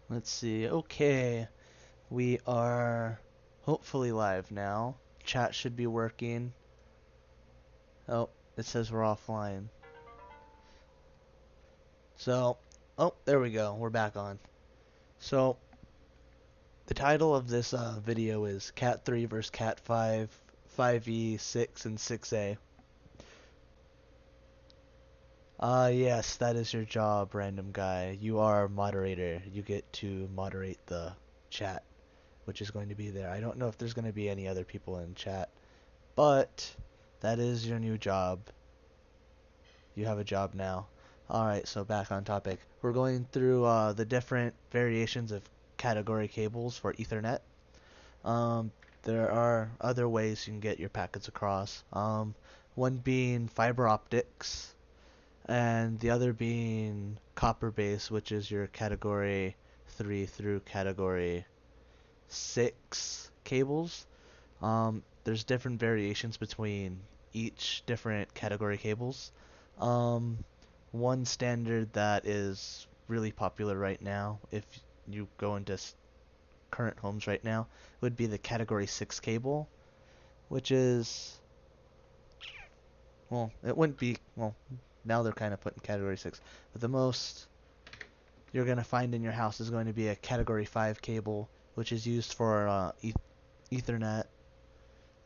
Let's see. Okay, we are hopefully live now. Chat should be working. Oh, it says we're offline. So, oh, there we go. We're back on. So, the title of this video is Cat 3 versus Cat 5, 5e, 6, and 6a. Yes, that is your job, random guy. You are moderator. You get to moderate the chat, which is going to be there. I don't know if there's going to be any other people in chat. But that is your new job. You have a job now. Alright, so back on topic. We're going through the different variations of category cables for Ethernet. Um, there are other ways you can get your packets across. One being fiber optics, and the other being copper base, which is your category 3 through category 6 cables. There's different variations between each different category cables. Um, One standard that is really popular right now, if you go into current homes right now, would be the category 6 cable, which is, well, it wouldn't be, well, now they're kind of putting category 6, but the most you're going to find in your house is going to be a category 5 cable, which is used for Ethernet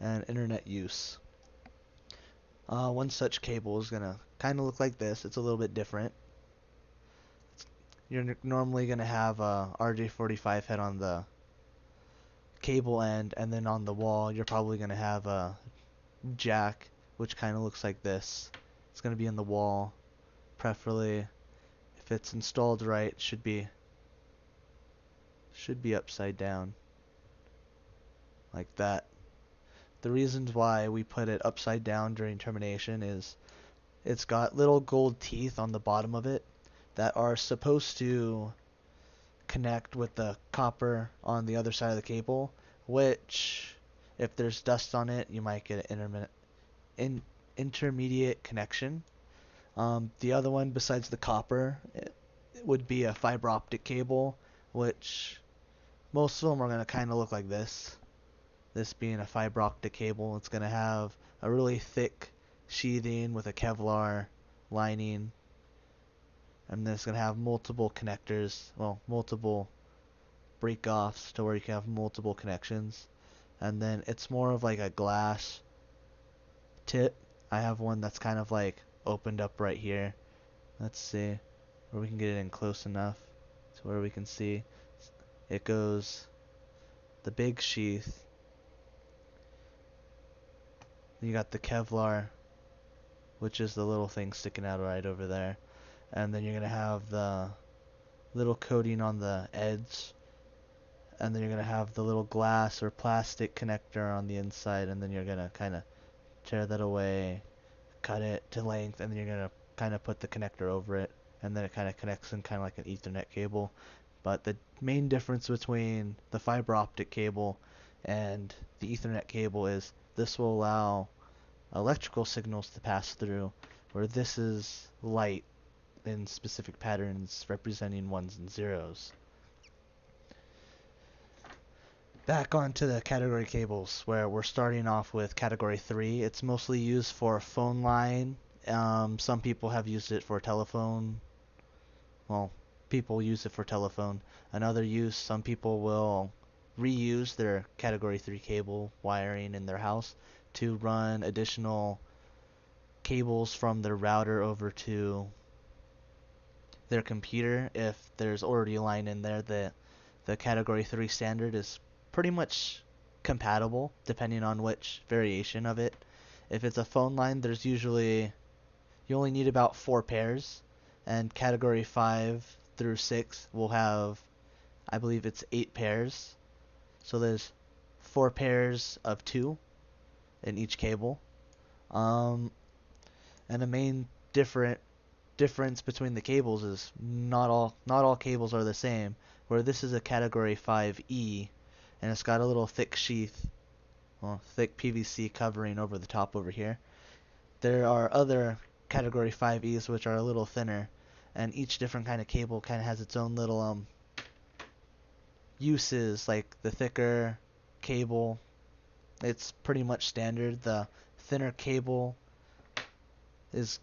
and internet use. One such cable is going to kind of look like this. It's a little bit different. You're normally going to have a RJ45 head on the cable end, and then on the wall you're probably going to have a jack, which kind of looks like this. It's going to be in the wall, preferably. If it's installed right, should be upside down, like that. The reasons why we put it upside down during termination is it's got little gold teeth on the bottom of it that are supposed to connect with the copper on the other side of the cable, which, if there's dust on it, you might get an intermediate connection. The other one besides the copper, it would be a fiber optic cable, which most of them are going to kind of look like this. This being a fiber optic cable, it's going to have a really thick sheathing with a Kevlar lining, and then it's going to have multiple connectors, well, multiple break-offs to where you can have multiple connections. And then it's more of like a glass tip. I have one that's kind of like opened up right here. Let's see where we can get it in close enough to where we can see it goes the big sheath. You got the Kevlar, which is the little thing sticking out right over there. And then you're going to have the little coating on the edge. And then you're going to have the little glass or plastic connector on the inside. And then you're going to kind of tear that away, cut it to length, and then you're going to kind of put the connector over it. And then it kind of connects in kind of like an Ethernet cable. But the main difference between the fiber optic cable and the Ethernet cable is this will allow electrical signals to pass through, where this is light in specific patterns representing ones and zeros. Back onto the category cables, where we're starting off with category 3. It's mostly used for phone line. Some people have used it for telephone. Well, people use it for telephone. Another use, some people will reuse their category 3 cable wiring in their house to run additional cables from their router over to their computer. If there's already a line in there, the category 3 standard is pretty much compatible depending on which variation of it. If it's a phone line, there's usually you only need about 4 pairs, and category 5 through 6 will have, I believe it's 8 pairs. So there's 4 pairs of 2 in each cable. Um, and the main difference between the cables is not all cables are the same. Where this is a category 5E, and it's got a little thick sheath, well, thick PVC covering over the top over here. There are other category 5Es which are a little thinner, and each different kind of cable kind of has its own little uses, like the thicker cable, it's pretty much standard. The thinner cable is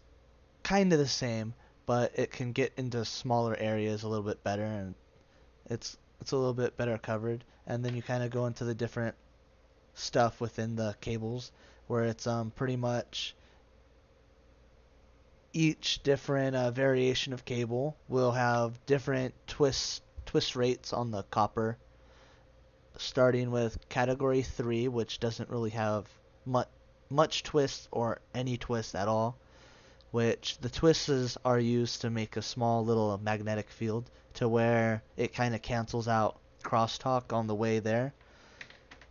kind of the same, but it can get into smaller areas a little bit better, and it's a little bit better covered. And then you kind of go into the different stuff within the cables, where it's pretty much each different variation of cable will have different twist rates on the copper, starting with category 3, which doesn't really have much twist or any twist at all, which the twists are used to make a small little magnetic field to where it kind of cancels out crosstalk on the way there.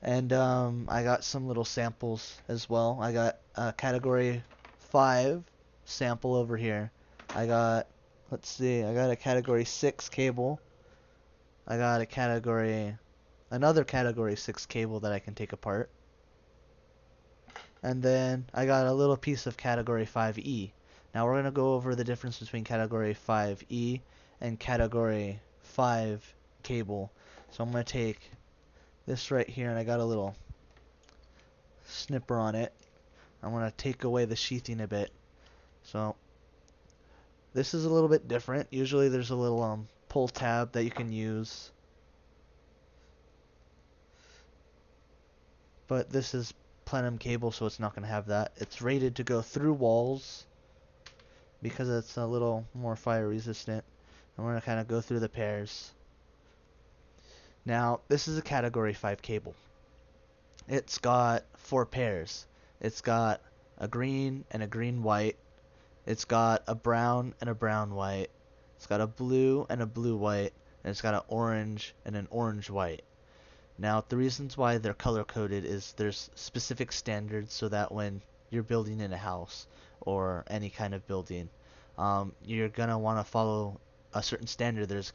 And I got some little samples as well. I got a category 5 sample over here. I got, let's see, I got a category 6 cable. I got another category 6 cable that I can take apart. And then I got a little piece of category 5E. Now we're going to go over the difference between category 5E and category 5 cable. So I'm going to take this right here, and I got a little snipper on it. I'm going to take away the sheathing a bit. So this is a little bit different. Usually there's a little pull tab that you can use, but this is plenum cable, so it's not going to have that. It's rated to go through walls because it's a little more fire resistant. And we're going to kind of go through the pairs. Now this is a category 5 cable. It's got 4 pairs. It's got a green and a green white. It's got a brown and a brown white. It's got a blue and a blue white. And it's got an orange and an orange white. Now, the reasons why they're color coded is there's specific standards so that when you're building in a house or any kind of building, you're going to want to follow a certain standard. There's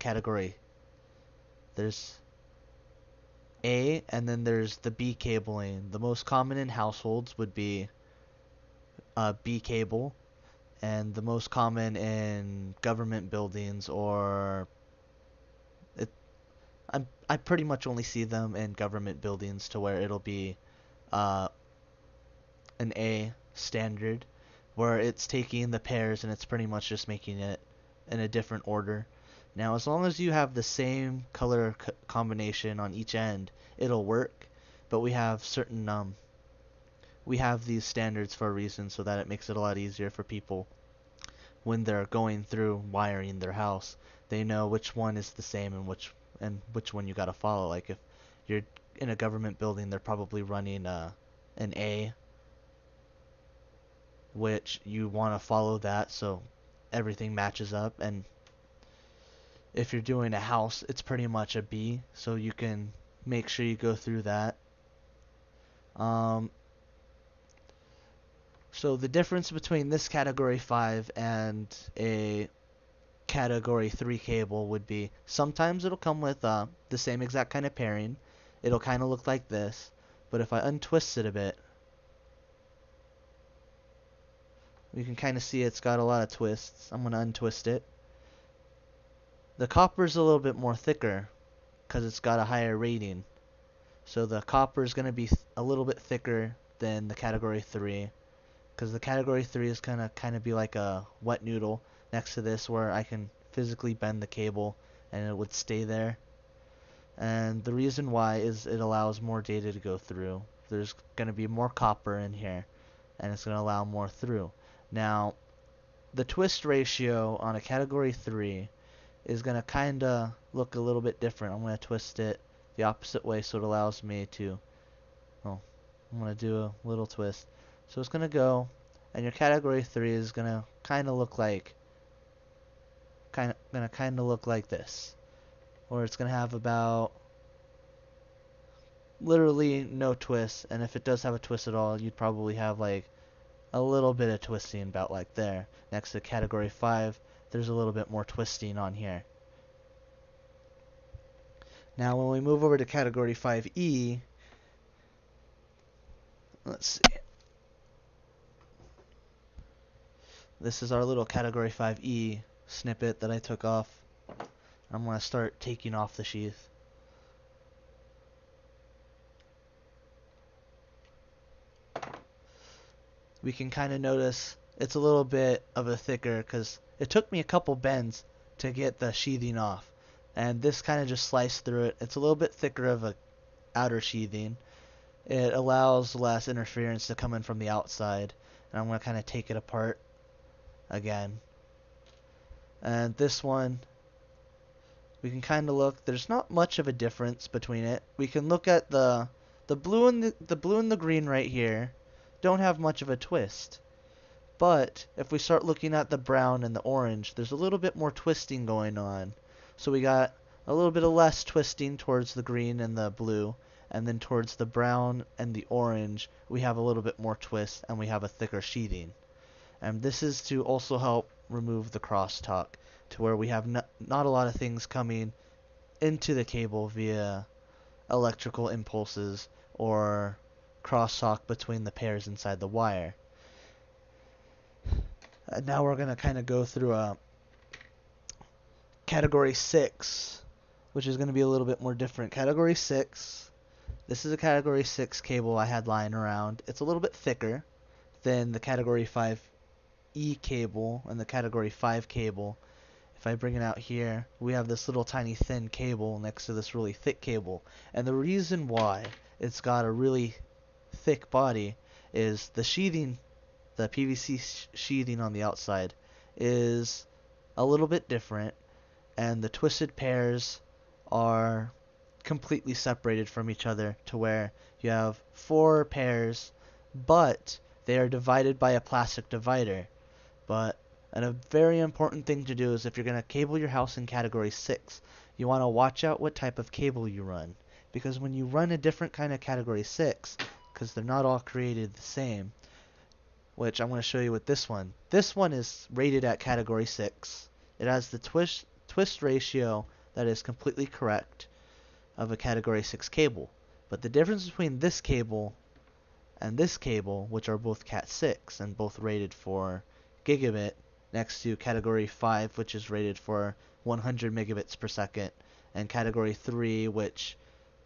A, and then there's the B cabling. The most common in households would be B cable, and the most common in government buildings I pretty much only see them in government buildings to where it'll be an A standard, where it's taking the pairs and it's pretty much just making it in a different order. Now, as long as you have the same color combination on each end, it'll work. But we have these standards for a reason, so that it makes it a lot easier for people when they're going through wiring their house. They know which one is the same and which one you gotta follow. Like if you're in a government building, they're probably running an A, which you want to follow that so everything matches up. And if you're doing a house, it's pretty much a B, so you can make sure you go through that. So the difference between this category 5 and a category 3 cable would be sometimes it'll come with the same exact kind of pairing. It'll kind of look like this, but if I untwist it a bit, you can kind of see it's got a lot of twists. I'm going to untwist it. The copper's a little bit more thicker because it's got a higher rating. So the copper is going to be a little bit thicker than the category 3, because the category 3 is going to kind of be like a wet noodle next to this, where I can physically bend the cable and it would stay there. And the reason why is it allows more data to go through. There's going to be more copper in here, and it's going to allow more through. Now, the twist ratio on a category 3 is going to kind of look a little bit different. I'm going to twist it the opposite way so it allows me to, well, I'm going to do a little twist. So it's going to go, and your category 3 is going to kind of look like this, or it's going to have about literally no twist, and if it does have a twist at all, you'd probably have like a little bit of twisting about like there. Next to category 5, there's a little bit more twisting on here. Now when we move over to category 5E, let's see. This is our little category 5E snippet that I took off. I'm going to start taking off the sheath. we can kind of notice it's a little bit of a thicker because it took me a couple bends to get the sheathing off. And this kind of just sliced through it. It's a little bit thicker of a outer sheathing. It allows less interference to come in from the outside. And I'm going to kind of take it apart again. And this one, we can kind of look. There's not much of a difference between it. We can look at the blue and the blue and the green right here. Don't have much of a twist. But if we start looking at the brown and the orange, there's a little bit more twisting going on. So we got a little bit of less twisting towards the green and the blue, and then towards the brown and the orange, we have a little bit more twist and we have a thicker sheathing. And this is to also help remove the crosstalk, to where we have not a lot of things coming into the cable via electrical impulses or crosstalk between the pairs inside the wire. Now we're going to kind of go through a category 6, which is going to be a little bit more different. Category 6, this is a category 6 cable I had lying around. It's a little bit thicker than the category 5E cable and the category 5 cable. If I bring it out here, we have this little tiny thin cable next to this really thick cable. And the reason why it's got a really thick body is the sheathing, the PVC sheathing on the outside is a little bit different, and the twisted pairs are completely separated from each other, to where you have 4 pairs, but they are divided by a plastic divider. But a very important thing to do is, if you're going to cable your house in category 6, you want to watch out what type of cable you run, because when you run a different kind of category 6, because they're not all created the same, which I'm going to show you with this one. This one is rated at category 6. It has the twist ratio that is completely correct of a category 6 cable. But the difference between this cable and this cable, which are both Cat 6 and both rated for gigabit, next to category 5, which is rated for 100 megabits per second, and category 3, which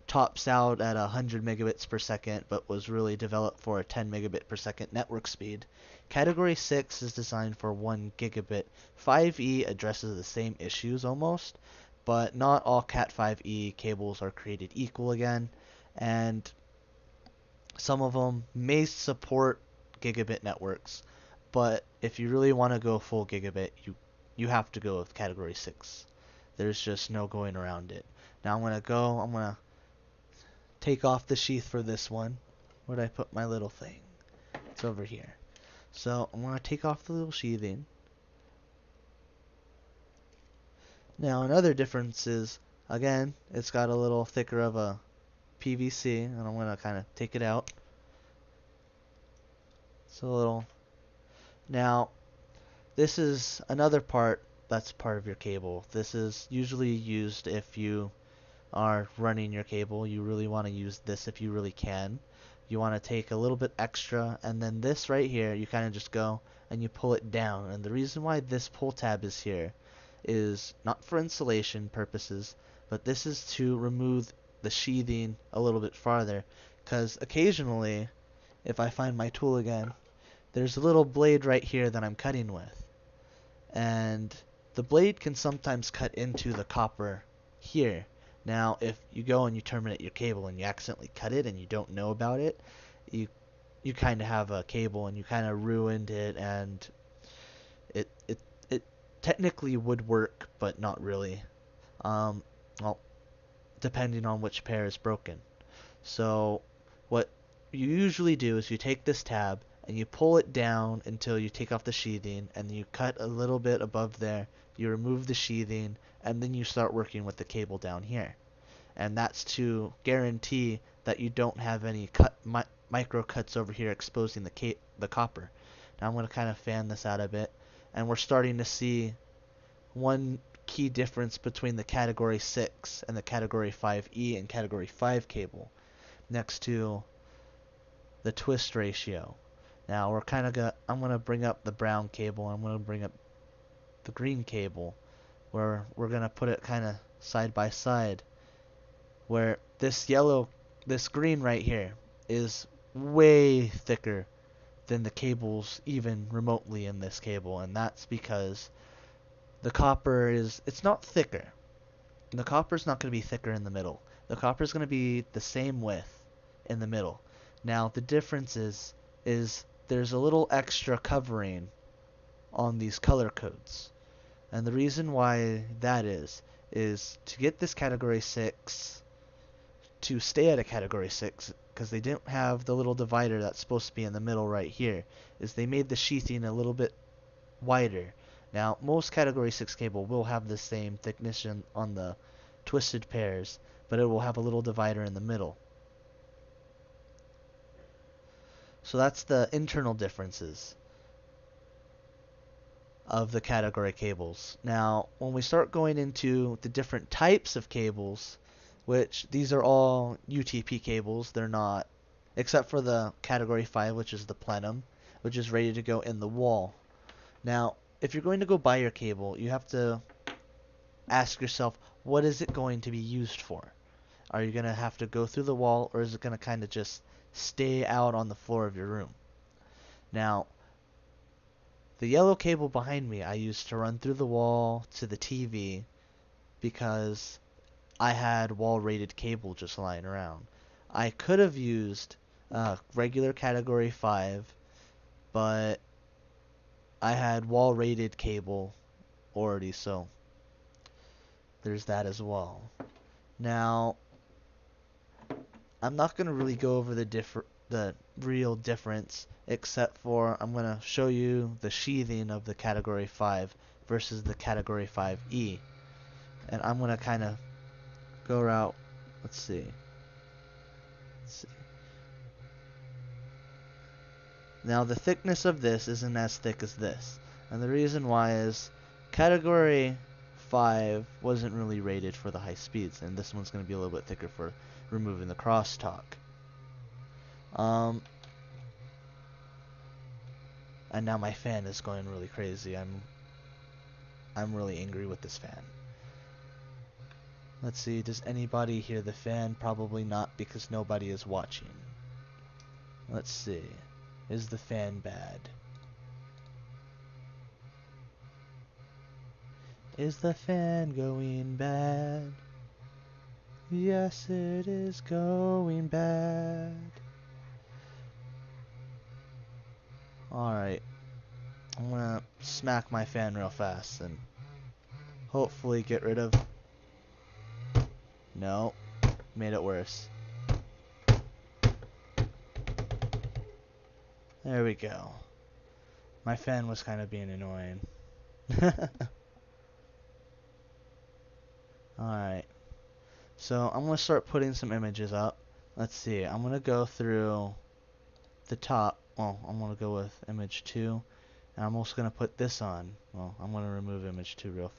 tops out at 100 megabits per second, but was really developed for a 10 megabit per second network speed. Category 6 is designed for 1 gigabit. 5E addresses the same issues almost, but not all Cat 5e cables are created equal again, and some of them may support gigabit networks, but if you really want to go full gigabit, you have to go with category 6. There's just no going around it. Now I'm going to take off the sheath for this one. Where'd I put my little thing? It's over here. So I'm going to take off the little sheathing. Now another difference is, again, it's got a little thicker of a PVC, and I'm going to kind of take it out. It's a little... Now, this is another part that's part of your cable. This is usually used if you are running your cable. You really want to use this if you really can. You want to take a little bit extra, and then this right here, you kind of just go and you pull it down. And the reason why this pull tab is here is not for insulation purposes, but this is to remove the sheathing a little bit farther, because occasionally, if I find my tool again, there's a little blade right here that I'm cutting with, and the blade can sometimes cut into the copper here. Now, if you go and you terminate your cable and you accidentally cut it and you don't know about it, you kind of have a cable and you kind of ruined it, and it technically would work, but not really. Well, depending on which pair is broken. So what you usually do is you take this tab and you pull it down until you take off the sheathing, and you cut a little bit above there, you remove the sheathing, and then you start working with the cable down here. And that's to guarantee that you don't have any micro cuts over here exposing the copper. Now I'm going to kind of fan this out a bit, and we're starting to see one key difference between the category 6 and the category 5E and category 5 cable, next to the twist ratio. Now I'm going to bring up the brown cable, I'm going to bring up the green cable, where we're going to put it kind of side by side, where this green right here is way thicker than the cables even remotely in this cable, and that's because the copper it's not thicker. The copper's not going to be thicker in the middle. The copper's going to be the same width in the middle. Now the difference is there's a little extra covering on these color codes. And the reason why that is to get this category 6 to stay at a category 6, because they didn't have the little divider that's supposed to be in the middle right here, is they made the sheathing a little bit wider. Now, most category 6 cable will have the same thickness on the twisted pairs, but it will have a little divider in the middle. So that's the internal differences of the category cables. Now, when we start going into the different types of cables, which these are all UTP cables, they're not, except for the category 5, which is the plenum, which is ready to go in the wall. Now, if you're going to go buy your cable, you have to ask yourself, what is it going to be used for? Are you going to have to go through the wall, or is it going to kind of just stay out on the floor of your room? Now, the yellow cable behind me I used to run through the wall to the TV because I had wall-rated cable just lying around. I could have used regular category 5, but I had wall-rated cable already, so there's that as well. Now, I'm not going to really go over the real difference, except for I'm going to show you the sheathing of the category 5 versus the category 5E. And I'm going to kind of go out, let's see. Now the thickness of this isn't as thick as this. And the reason why is category 5 wasn't really rated for the high speeds, and this one's going to be a little bit thicker for removing the crosstalk. And now my fan is going really crazy. I'm really angry with this fan. Let's see, does anybody hear the fan? Probably not, because nobody is watching. Let's see. Is the fan bad? Is the fan going bad? Yes, it is going bad. Alright. I'm gonna smack my fan real fast and hopefully get rid of... No. Made it worse. There we go. My fan was kind of being annoying. Alright. So I'm going to start putting some images up. Let's see. I'm going to go through the top. Well, I'm going to go with image 2. And I'm also going to put this on. Well, I'm going to remove image 2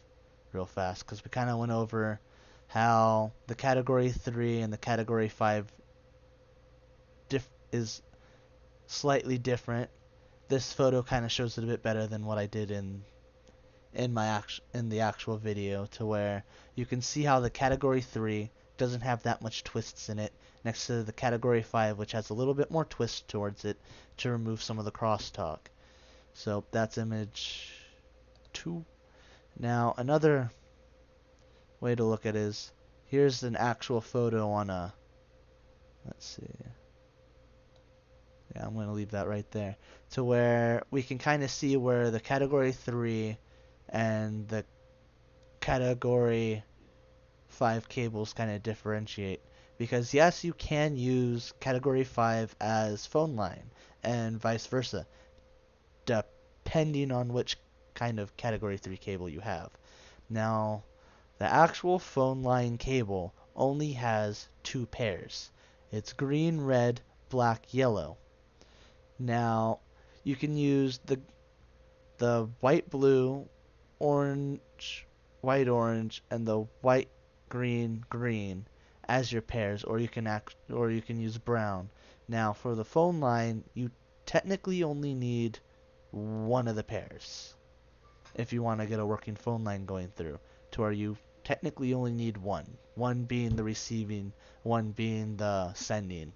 real fast, because we kind of went over how the category 3 and the category 5 is slightly different. This photo kind of shows it a bit better than what I did in the actual video, to where you can see how the category 3 doesn't have that much twists in it, next to the category 5, which has a little bit more twist towards it to remove some of the crosstalk. So that's image 2. Now another way to look at it is, here's an actual photo on a, let's see, yeah, I'm going to leave that right there, to where we can kind of see where the category 3 and the category 5 cables kind of differentiate. Because yes, you can use category 5 as phone line and vice versa, depending on which kind of category 3 cable you have. Now, the actual phone line cable only has 2 pairs. It's green, red, black, yellow. Now, you can use the white, blue, orange, white, orange, and the white, green, green as your pairs, or you can use brown. Now, for the phone line, you technically only need one of the pairs if you want to get a working phone line going through, to where you technically only need one being the receiving, one being the sending.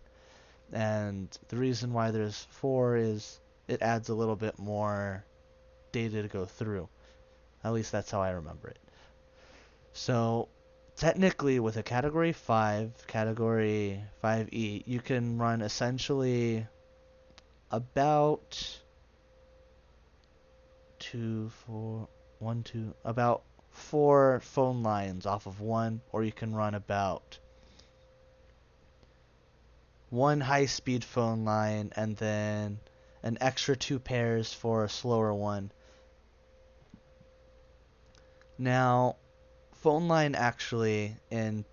And the reason why there's 4 is it adds a little bit more data to go through. At least that's how I remember it. So technically with a category 5, category 5E, you can run essentially about about 4 phone lines off of one, or you can run about one high-speed phone line and then an extra 2 pairs for a slower one. Now, phone line actually in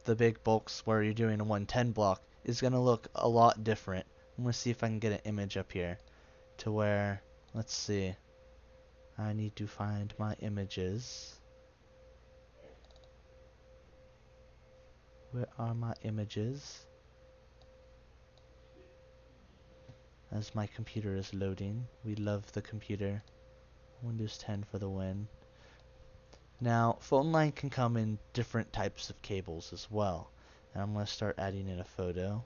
the big bulks where you're doing a 110 block is going to look a lot different. I'm going to see if I can get an image up here to where, let's see, I need to find my images. Where are my images? As my computer is loading. We love the computer. Windows 10 for the win. Now, phone line can come in different types of cables as well. And I'm going to start adding in a photo.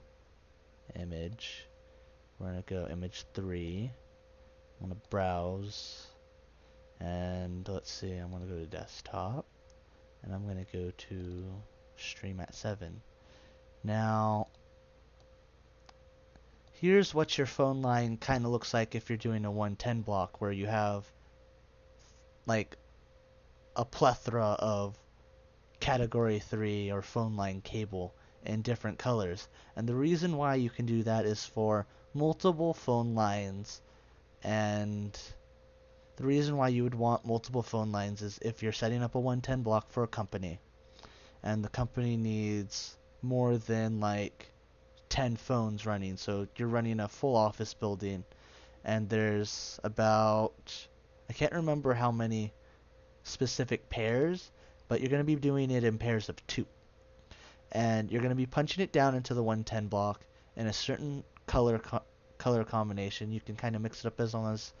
Image. We're going to go image 3. I'm going to browse. And let's see, I'm going to go to desktop. And I'm going to go to stream at 7. Now, here's what your phone line kind of looks like if you're doing a 110 block where you have like a plethora of category 3 or phone line cable in different colors. And the reason why you can do that is for multiple phone lines, and the reason why you would want multiple phone lines is if you're setting up a 110 block for a company and the company needs more than like 10 phones running. So you're running a full office building and there's about, I can't remember how many specific pairs, but you're going to be doing it in pairs of 2. And you're going to be punching it down into the 110 block in a certain color combination. You can kind of mix it up as long as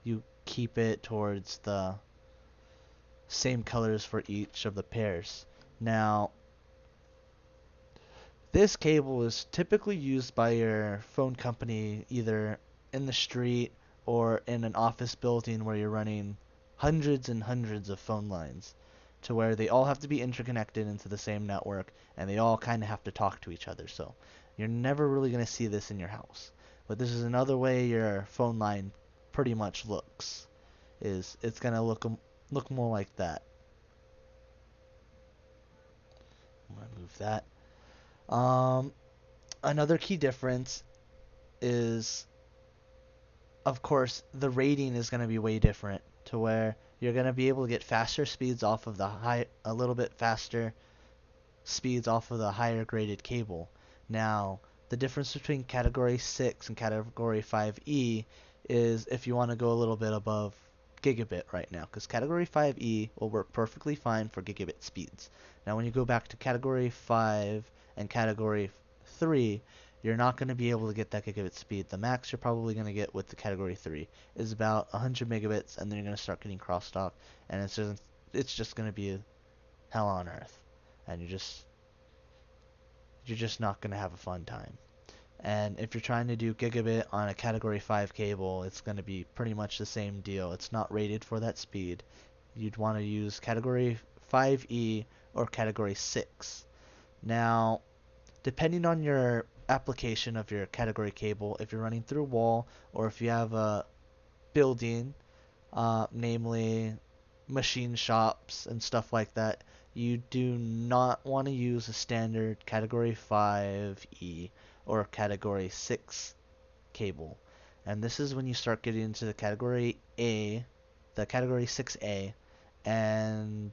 you keep it towards the same colors for each of the pairs. Now, this cable is typically used by your phone company either in the street or in an office building where you're running hundreds and hundreds of phone lines to where they all have to be interconnected into the same network and they all kind of have to talk to each other. So you're never really going to see this in your house. But this is another way your phone line pretty much looks. Is it's going to look more like that. I'm going to move that. Another key difference is, of course, the rating is going to be way different to where you're going to be able to get faster speeds off of a little bit faster speeds off of the higher graded cable. Now, the difference between category 6 and category 5E is if you want to go a little bit above gigabit right now, because category 5E will work perfectly fine for gigabit speeds. Now, when you go back to category 5 and category 3, you're not going to be able to get that gigabit speed. The max you're probably going to get with the category 3 is about 100 megabits, and then you're going to start getting crosstalk, and it's just going to be hell on earth, and you're just not going to have a fun time. And if you're trying to do gigabit on a category 5 cable, it's going to be pretty much the same deal. It's not rated for that speed. You'd want to use category 5E or category 6. Now, depending on your application of your category cable, if you're running through a wall or if you have a building, namely machine shops and stuff like that, you do not want to use a standard category 5E or category 6 cable. And this is when you start getting into the category A, the category 6A, and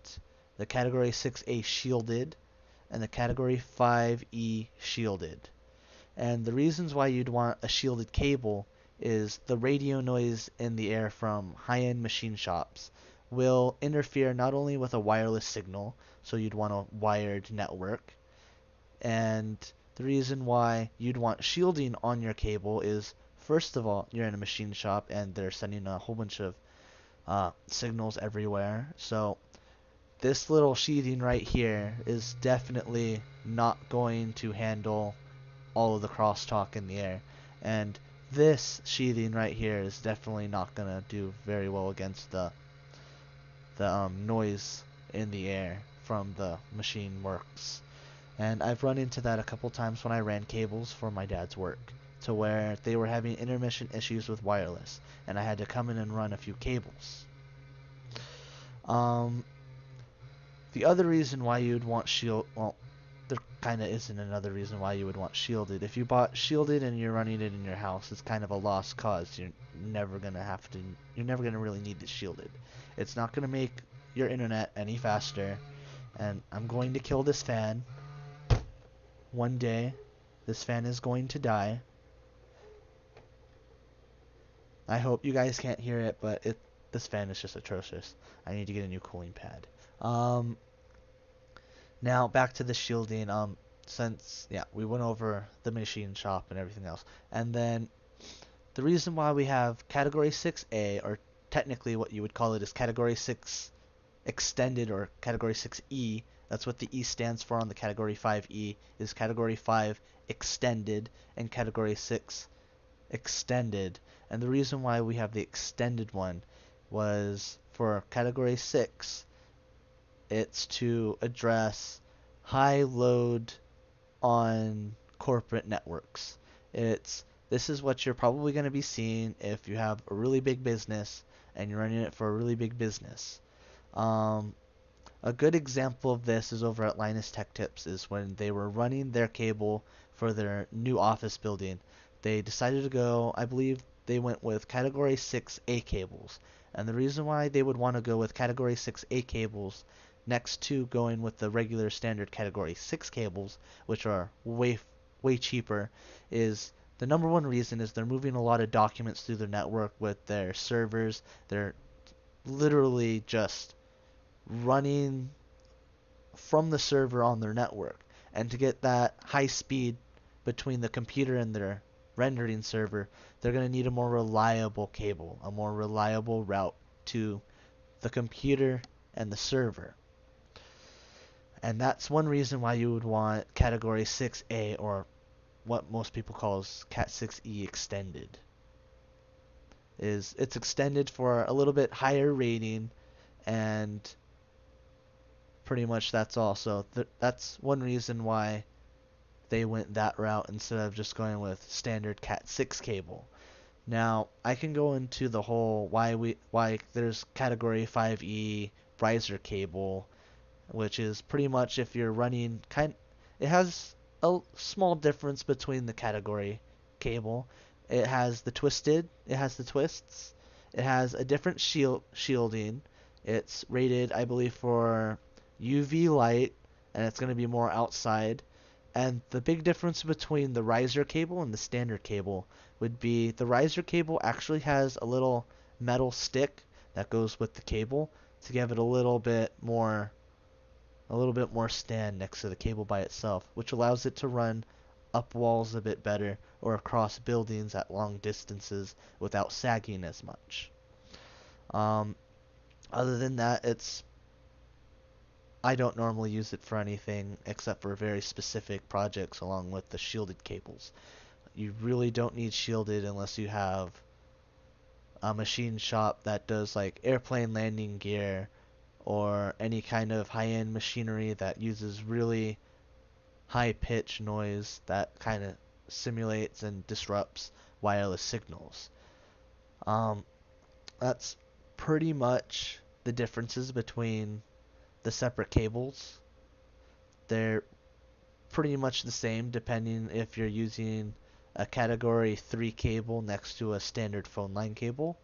the category 6A shielded, and the category 5E shielded. And the reasons why you'd want a shielded cable is the radio noise in the air from high-end machine shops will interfere not only with a wireless signal, so you'd want a wired network, and the reason why you'd want shielding on your cable is, first of all, you're in a machine shop and they're sending a whole bunch of signals everywhere. So this little sheathing right here is definitely not going to handle all of the crosstalk in the air. And This sheathing right here is definitely not gonna do very well against the noise in the air from the machine works. And I've run into that a couple times when I ran cables for my dad's work, to where they were having intermittent issues with wireless, and I had to come in and run a few cables. Um, the other reason why you'd want well, there kind of isn't another reason why you would want shielded. If you bought shielded and you're running it in your house, it's kind of a lost cause. You're never gonna really need the shielded. It's not gonna make your internet any faster. And I'm going to kill this fan. One day, this fan is going to die. I hope you guys can't hear it, but this fan is just atrocious. I need to get a new cooling pad. Now back to the shielding. Since yeah, we went over the machine shop and everything else, and then the reason why we have Category 6A, or technically what you would call it is Category 6 Extended or Category 6E. That's what the E stands for on the Category 5E, is Category 5 Extended and Category 6 Extended. And the reason why we have the extended one was for Category 6, it's to address high load on corporate networks. This is what you're probably going to be seeing if you have a really big business and you're running it for a really big business. A good example of this is over at Linus Tech Tips, is when they were running their cable for their new office building. They decided to go, I believe they went with Category 6A cables. And the reason why they would want to go with Category 6A cables next to going with the regular standard Category 6 cables, which are way cheaper, is the number one reason is they're moving a lot of documents through their network with their servers. They're literally just running from the server on their network. And to get that high speed between the computer and their rendering server, they're going to need a more reliable cable, a more reliable route to the computer and the server. And that's one reason why you would want Category 6A, or what most people call Cat 6E Extended. It's extended for a little bit higher rating, and pretty much that's all. So that's one reason why they went that route instead of just going with standard Cat 6 cable. Now, I can go into the whole why there's Category 5E riser cable, which is pretty much if you're running it has a small difference between the category cable. It has the twists. It has a different shielding. It's rated, I believe, for UV light, and it's going to be more outside. And the big difference between the riser cable and the standard cable would be the riser cable actually has a little metal stick that goes with the cable to give it a little bit more stand next to the cable by itself, which allows it to run up walls a bit better or across buildings at long distances without sagging as much. Other than that, I don't normally use it for anything except for very specific projects along with the shielded cables. You really don't need shielded unless you have a machine shop that does like airplane landing gear or any kind of high-end machinery that uses really high-pitch noise that kind of simulates and disrupts wireless signals. That's pretty much the differences between the separate cables. They're pretty much the same depending if you're using a Category 3 cable next to a standard phone line cable.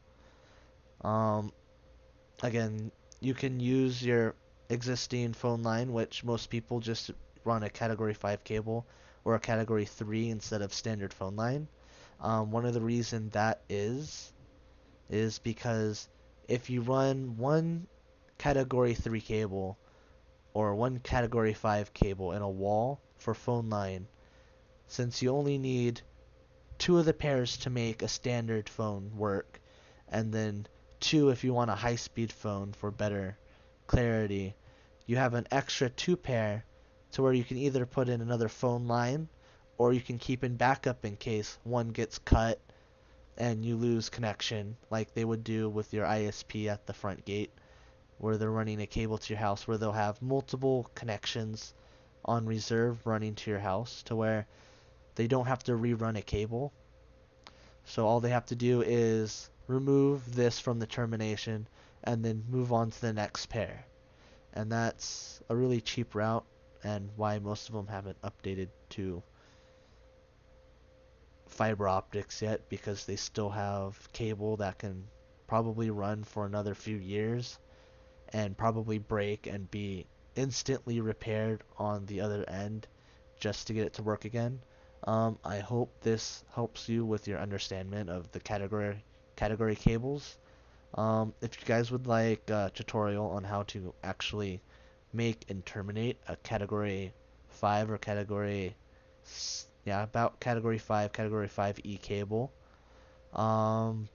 Again, you can use your existing phone line, which most people just run a Category 5 cable or a Category 3 instead of standard phone line. One of the reasons that is because if you run one Category 3 cable or one Category 5 cable in a wall for phone line, since you only need two of the pairs to make a standard phone work, and then two if you want a high-speed phone for better clarity, you have an extra two pair to where you can either put in another phone line or you can keep in backup in case one gets cut and you lose connection like they would do with your ISP at the front gate, where they're running a cable to your house, where they'll have multiple connections on reserve running to your house to where they don't have to rerun a cable. So all they have to do is remove this from the termination and then move on to the next pair. And that's a really cheap route, and why most of them haven't updated to fiber optics yet, because they still have cable that can probably run for another few years and probably break and be instantly repaired on the other end just to get it to work again. I hope this helps you with your understanding of the category cables. If you guys would like a tutorial on how to actually make and terminate a category 5 or about category 5E cable, um,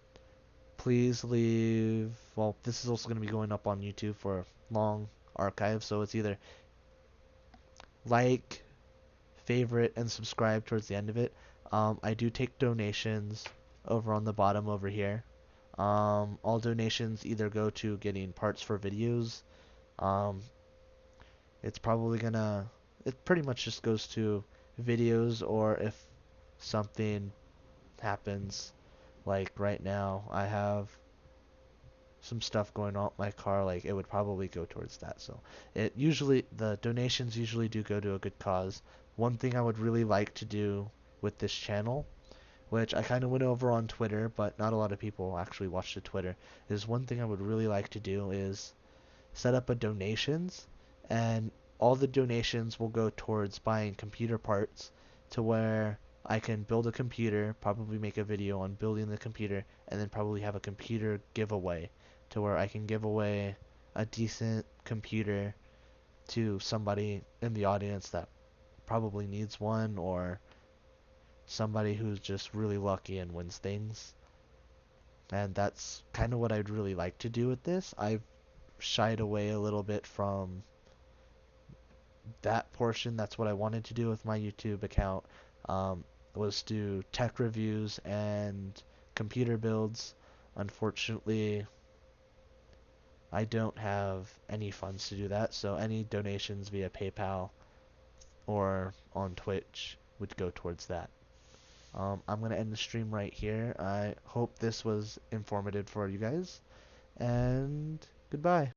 please leave. Well, this is also going to be going up on YouTube for long archive, so it's either like, favorite, and subscribe towards the end of it. I do take donations over on the bottom over here. All donations either go to getting parts for videos. Um, it's probably gonna. It pretty much just goes to videos, or if something happens, like right now, I have some stuff going on with my car, like it would probably go towards that. So the donations usually do go to a good cause. One thing I would really like to do with this channel, which I kind of went over on Twitter, but not a lot of people actually watch the Twitter, is one thing I would really like to do is set up a donations, and all the donations will go towards buying computer parts to where I can build a computer, probably make a video on building the computer, and then probably have a computer giveaway to where I can give away a decent computer to somebody in the audience that probably needs one, or somebody who's just really lucky and wins things. And that's kind of what I'd really like to do with this. I've shied away a little bit from that portion. That's what I wanted to do with my YouTube account, was do tech reviews and computer builds. Unfortunately, I don't have any funds to do that, so any donations via PayPal or on Twitch would go towards that. I'm going to end the stream right here. I hope this was informative for you guys, and goodbye.